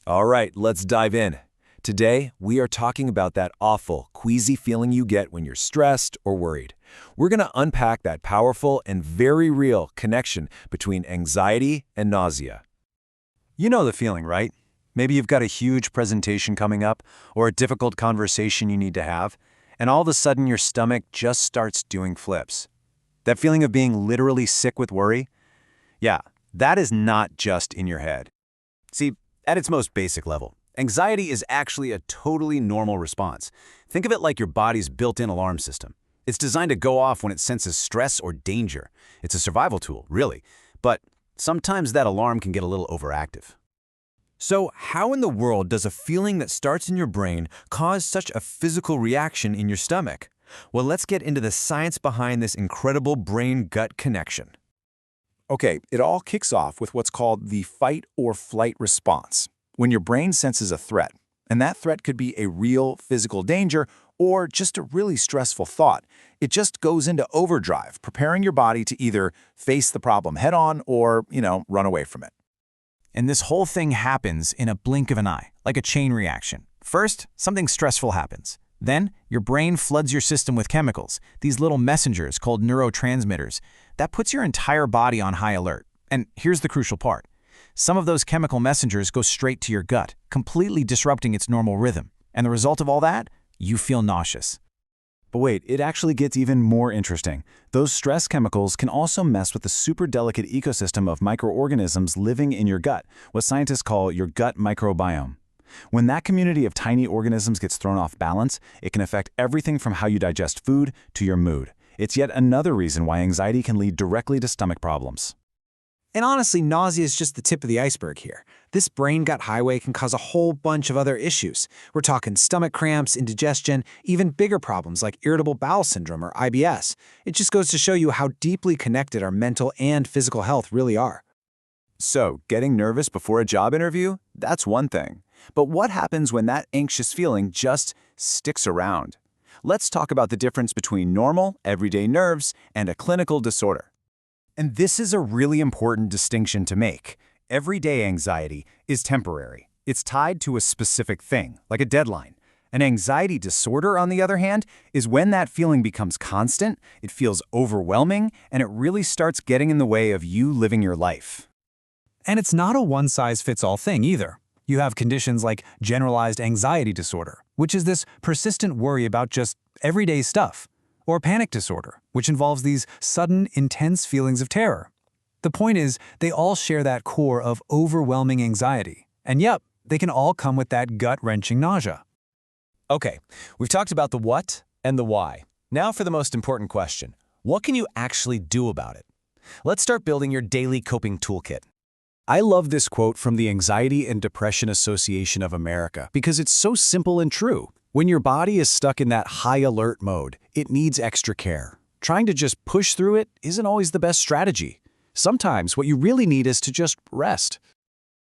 All right, let's dive in. Today, we are talking about that awful, queasy feeling you get when you're stressed or worried. We're going to unpack that powerful and very real connection between anxiety and nausea. You know the feeling, right? Maybe you've got a huge presentation coming up or a difficult conversation you need to have, and all of a sudden your stomach just starts doing flips. That feeling of being literally sick with worry? Yeah, that is not just in your head. See, at its most basic level, anxiety is actually a totally normal response. Think of it like your body's built-in alarm system. It's designed to go off when it senses stress or danger. It's a survival tool, really. But sometimes that alarm can get a little overactive. So how in the world does a feeling that starts in your brain cause such a physical reaction in your stomach? Well, let's get into the science behind this incredible brain-gut connection. Okay, it all kicks off with what's called the fight or flight response, when your brain senses a threat. And that threat could be a real physical danger or just a really stressful thought. It just goes into overdrive, preparing your body to either face the problem head-on or, run away from it. And this whole thing happens in a blink of an eye, like a chain reaction. First, something stressful happens. Then, your brain floods your system with chemicals, these little messengers called neurotransmitters. That puts your entire body on high alert. And here's the crucial part. Some of those chemical messengers go straight to your gut, completely disrupting its normal rhythm. And the result of all that? You feel nauseous. But wait, it actually gets even more interesting. Those stress chemicals can also mess with the super delicate ecosystem of microorganisms living in your gut, what scientists call your gut microbiome. When that community of tiny organisms gets thrown off balance, it can affect everything from how you digest food to your mood. It's yet another reason why anxiety can lead directly to stomach problems. And honestly, nausea is just the tip of the iceberg here. This brain-gut highway can cause a whole bunch of other issues. We're talking stomach cramps, indigestion, even bigger problems like irritable bowel syndrome or IBS. It just goes to show you how deeply connected our mental and physical health really are. So, getting nervous before a job interview? That's one thing. But what happens when that anxious feeling just sticks around? Let's talk about the difference between normal, everyday nerves and a clinical disorder. And this is a really important distinction to make. Everyday anxiety is temporary. It's tied to a specific thing, like a deadline. An anxiety disorder, on the other hand, is when that feeling becomes constant, it feels overwhelming, and it really starts getting in the way of you living your life. And it's not a one-size-fits-all thing either. You have conditions like generalized anxiety disorder, which is this persistent worry about just everyday stuff, or panic disorder, which involves these sudden, intense feelings of terror. The point is, they all share that core of overwhelming anxiety. And yep, they can all come with that gut-wrenching nausea. Okay, we've talked about the what and the why. Now for the most important question. What can you actually do about it? Let's start building your daily coping toolkit. I love this quote from the Anxiety and Depression Association of America because it's so simple and true. When your body is stuck in that high alert mode, it needs extra care. Trying to just push through it isn't always the best strategy. Sometimes what you really need is to just rest.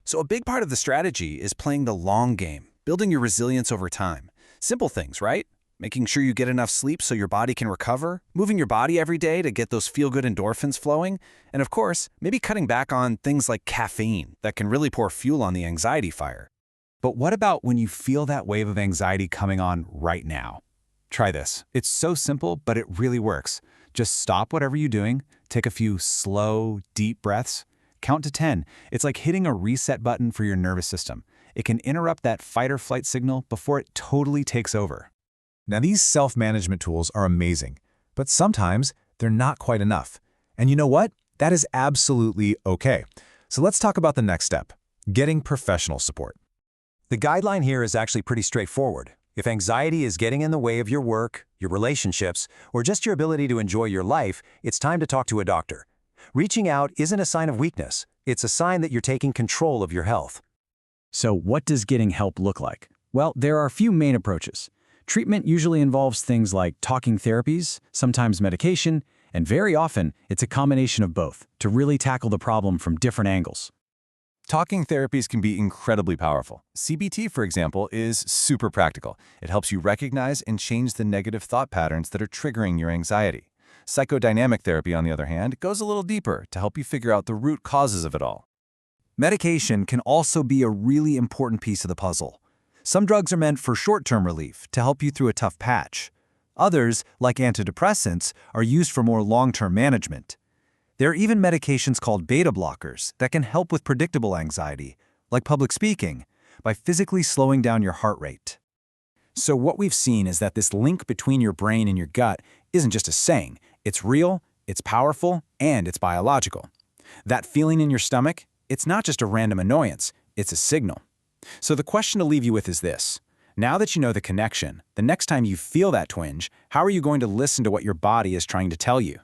So a big part of the strategy is playing the long game, building your resilience over time. Simple things, right? Making sure you get enough sleep so your body can recover, moving your body every day to get those feel-good endorphins flowing, and of course, maybe cutting back on things like caffeine that can really pour fuel on the anxiety fire. But what about when you feel that wave of anxiety coming on right now? Try this. It's so simple, but it really works. Just stop whatever you're doing, take a few slow, deep breaths, count to 10. It's like hitting a reset button for your nervous system. It can interrupt that fight or flight signal before it totally takes over. Now, these self-management tools are amazing, but sometimes they're not quite enough. And you know what? That is absolutely okay. So let's talk about the next step, getting professional support. The guideline here is actually pretty straightforward. If anxiety is getting in the way of your work, your relationships, or just your ability to enjoy your life, it's time to talk to a doctor. Reaching out isn't a sign of weakness. It's a sign that you're taking control of your health. So what does getting help look like? Well, there are a few main approaches. Treatment usually involves things like talking therapies, sometimes medication, and very often it's a combination of both to really tackle the problem from different angles. Talking therapies can be incredibly powerful. CBT, for example, is super practical. It helps you recognize and change the negative thought patterns that are triggering your anxiety. Psychodynamic therapy, on the other hand, goes a little deeper to help you figure out the root causes of it all. Medication can also be a really important piece of the puzzle. Some drugs are meant for short-term relief to help you through a tough patch. Others, like antidepressants, are used for more long-term management. There are even medications called beta blockers that can help with predictable anxiety, like public speaking, by physically slowing down your heart rate. So what we've seen is that this link between your brain and your gut isn't just a saying. It's real, it's powerful, and it's biological. That feeling in your stomach, it's not just a random annoyance, it's a signal. So the question to leave you with is this. Now that you know the connection, the next time you feel that twinge, how are you going to listen to what your body is trying to tell you?